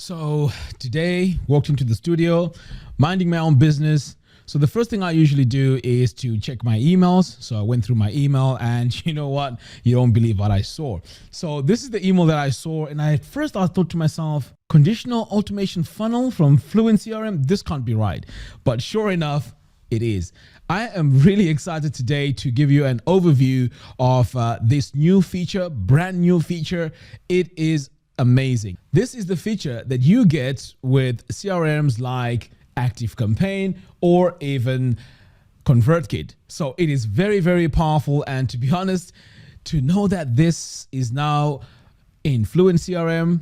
So today, walked into the studio, minding my own business. So the first thing I usually do is to check my emails. So I went through my email and you know what? You don't believe what I saw. So this is the email that I saw. And I thought to myself, conditional automation funnel from FluentCRM. This can't be right. But sure enough, it is. I am really excited today to give you an overview of this new feature, brand new feature. It is amazing. This is the feature that you get with CRMs like ActiveCampaign or even ConvertKit. So it is very, very powerful. And to be honest, to know that this is now in FluentCRM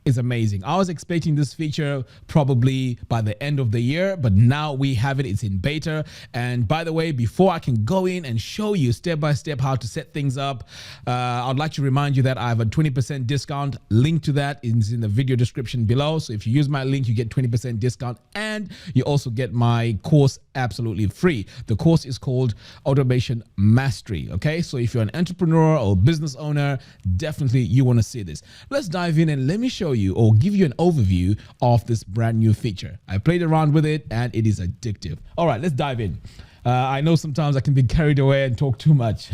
is amazing. I was expecting this feature probably by the end of the year, but now we have it. It's in beta. And by the way, before I can go in and show you step by step how to set things up, I'd like to remind you that I have a 20% discount. Link to that is in the video description below. So if you use my link, you get 20% discount and you also get my course absolutely free. The course is called Automation Mastery. Okay, so if you're an entrepreneur or business owner, definitely you want to see this. Let's dive in and let me show you or give you an overview of this brand new feature. I played around with it and it is addictive. All right, let's dive in. I know sometimes I can be carried away and talk too much.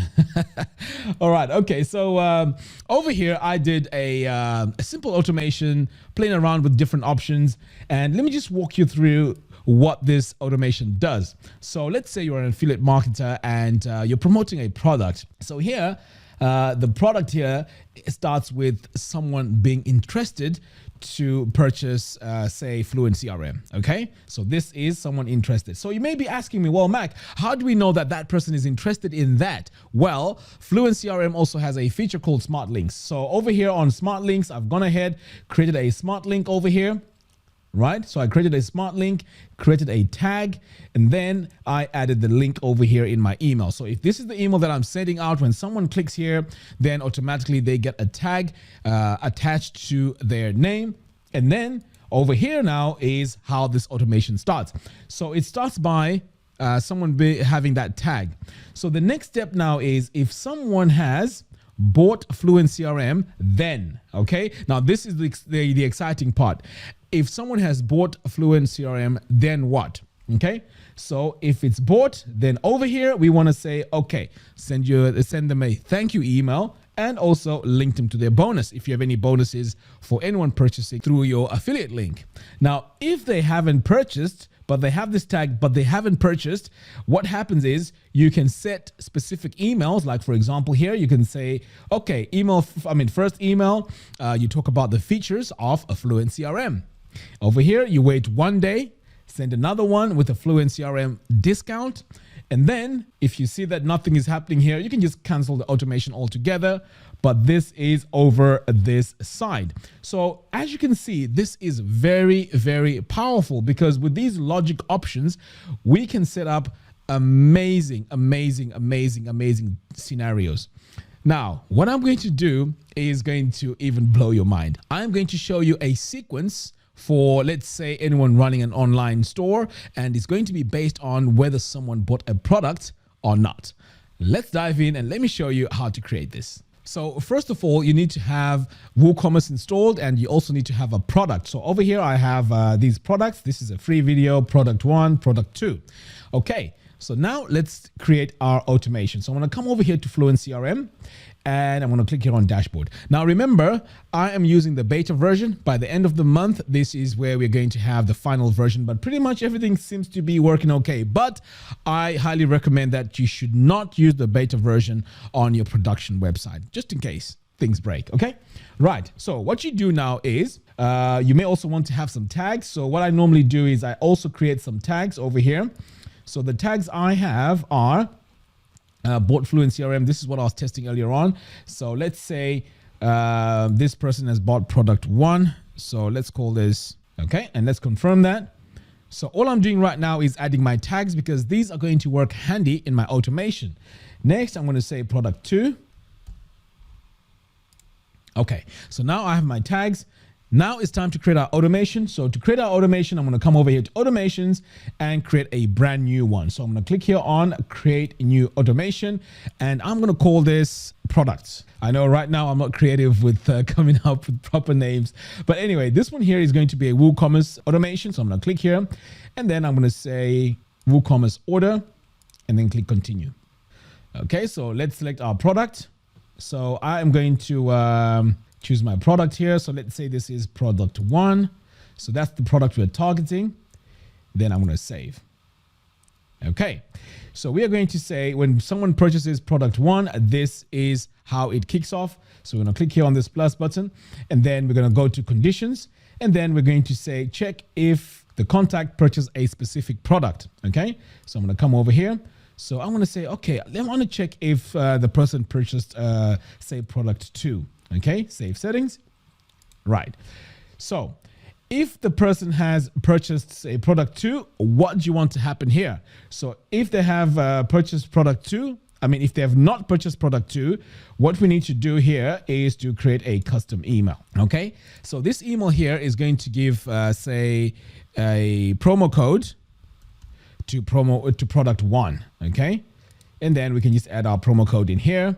All right. Okay. So over here, I did a simple automation, playing around with different options. And let me just walk you through what this automation does. So let's say you're an affiliate marketer and you're promoting a product. So here, the product here starts with someone being interested to purchase, say, FluentCRM. Okay, so this is someone interested. So you may be asking me, well, Mac, how do we know that that person is interested in that? Well, FluentCRM also has a feature called Smart Links. So over here on Smart Links, I've gone ahead, created a Smart Link over here. Right? So I created a smart link, created a tag, and then I added the link over here in my email. So if this is the email that I'm sending out, when someone clicks here, then automatically they get a tag attached to their name. And then over here now is how this automation starts. So it starts by someone having that tag. So the next step now is if someone has bought FluentCRM, then, okay, now this is the exciting part. If someone has bought FluentCRM, then what? Okay, so if it's bought, then over here we want to say, okay, send them a thank you email and also link them to their bonus if you have any bonuses for anyone purchasing through your affiliate link. Now, if they haven't purchased, but they have this tag, but they haven't purchased, what happens is you can set specific emails. Like for example, here you can say, okay, first email, you talk about the features of a FluentCRM. Over here, you wait 1 day, send another one with a FluentCRM discount. And then if you see that nothing is happening here, you can just cancel the automation altogether. But this is over this side. So as you can see, this is very, very powerful because with these logic options, we can set up amazing scenarios. Now, what I'm going to do is going to even blow your mind. I'm going to show you a sequence for, let's say, anyone running an online store, and it's going to be based on whether someone bought a product or not. Let's dive in and let me show you how to create this. So first of all, you need to have WooCommerce installed and you also need to have a product. So over here, I have these products. This is a free video, product 1, product 2. Okay, so now let's create our automation. So I'm going to come over here to FluentCRM and I'm going to click here on dashboard. Now, remember, I am using the beta version. By the end of the month, this is where we're going to have the final version, but pretty much everything seems to be working okay. But I highly recommend that you should not use the beta version on your production website, just in case things break. Okay. Right. So what you do now is you may also want to have some tags. So what I normally do is I also create some tags over here. So the tags I have are bought FluentCRM. This is what I was testing earlier on. So let's say this person has bought product 1. So let's call this, okay, and let's confirm that. So all I'm doing right now is adding my tags because these are going to work handy in my automation. Next, I'm going to say product 2. Okay, so now I have my tags. Now it's time to create our automation. So to create our automation, I'm going to come over here to automations and create a brand new one. So I'm going to click here on create new automation, and I'm going to call this products. I know right now I'm not creative with coming up with proper names, but anyway, this one here is going to be a WooCommerce automation. So I'm going to click here, and then I'm going to say WooCommerce order, and then click continue. Okay, so let's select our product. So I am going to choose my product here. So let's say this is product 1. So that's the product we're targeting. Then I'm going to save. Okay. So we are going to say when someone purchases product 1, this is how it kicks off. So we're going to click here on this plus button, and then we're going to go to conditions, and then we're going to say check if the contact purchased a specific product. Okay. So I'm going to come over here. So I'm going to say, okay, I want to check if the person purchased, say, product 2. Okay, save settings. Right. So if the person has purchased a product 2, what do you want to happen here? So if they have purchased product 2, if they have not purchased product 2, what we need to do here is to create a custom email. Okay, so this email here is going to give, say, a promo code to product 1. Okay, and then we can just add our promo code in here,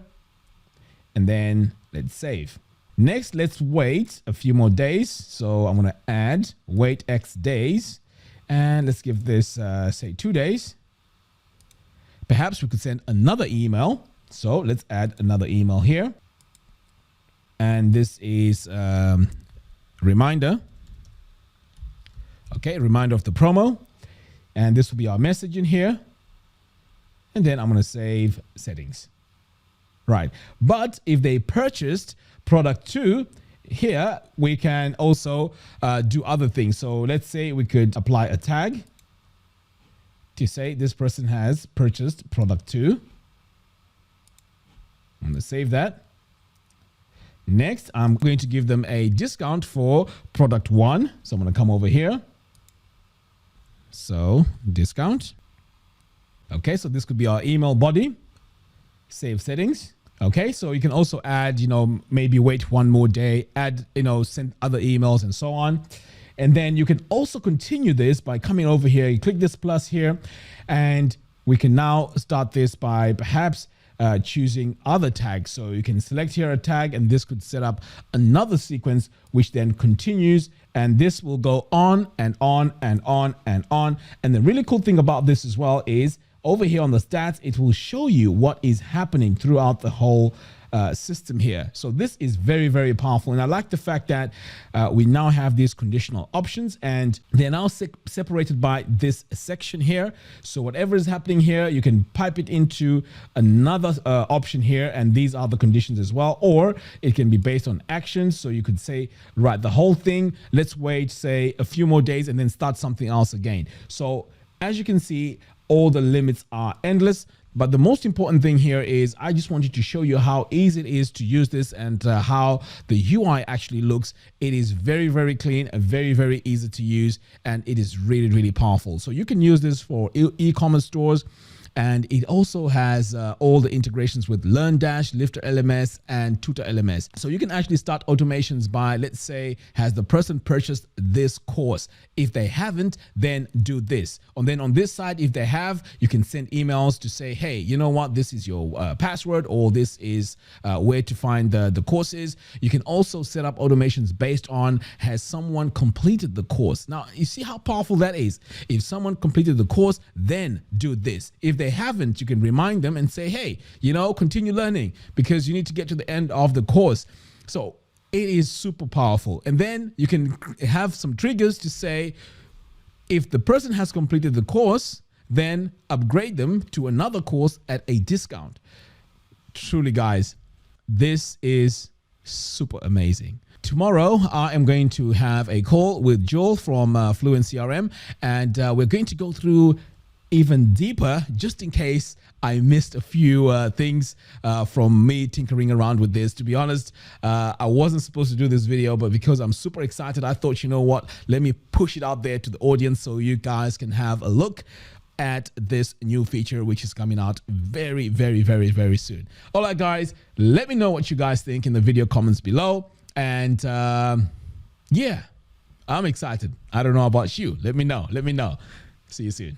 and then let's save. Next, let's wait a few more days. So I'm going to add wait X days, and let's give this, say, 2 days. Perhaps we could send another email. So let's add another email here. And this is reminder. Okay, reminder of the promo. And this will be our message in here. And then I'm going to save settings. Right. But if they purchased product 2, here we can also do other things. So let's say we could apply a tag to say this person has purchased product 2. I'm going to save that. Next, I'm going to give them a discount for product 1. So I'm going to come over here. So discount. Okay, so this could be our email body. Save settings. Okay, so you can also add, maybe wait one more day, add, send other emails and so on. And then you can also continue this by coming over here. You click this plus here, and we can now start this by perhaps choosing other tags. So you can select here a tag, and this could set up another sequence, which then continues, and this will go on and on and on and on. And the really cool thing about this as well is over here on the stats, it will show you what is happening throughout the whole system here. So this is very, very powerful. And I like the fact that we now have these conditional options, and they're now separated by this section here. So whatever is happening here, you can pipe it into another option here. And these are the conditions as well, or it can be based on actions. So you could say, right, the whole thing, let's wait, say a few more days and then start something else again. So as you can see, all the limits are endless. But the most important thing here is I just wanted to show you how easy it is to use this, and how the UI actually looks. It is very, very clean and very, very easy to use, and it is really, really powerful. So you can use this for e-commerce stores. And it also has all the integrations with LearnDash, Lifter LMS, and Tutor LMS. So you can actually start automations by, let's say, has the person purchased this course? If they haven't, then do this. And then on this side, if they have, you can send emails to say, hey, you know what? This is your password, or this is where to find the courses. You can also set up automations based on, has someone completed the course? Now, you see how powerful that is. If someone completed the course, then do this. If they haven't, you can remind them and say, hey, continue learning because you need to get to the end of the course. So it is super powerful. And then you can have some triggers to say, if the person has completed the course, then upgrade them to another course at a discount. Truly, guys, this is super amazing. Tomorrow, I am going to have a call with Joel from FluentCRM, and we're going to go through even deeper, just in case I missed a few things from me tinkering around with this. To be honest, I wasn't supposed to do this video, but because I'm super excited, I thought, you know what, let me push it out there to the audience so you guys can have a look at this new feature, which is coming out very, very, very, very soon. All right, guys, let me know what you guys think in the video comments below. And Yeah, I'm excited. I don't know about you. Let me know. Let me know. See you soon.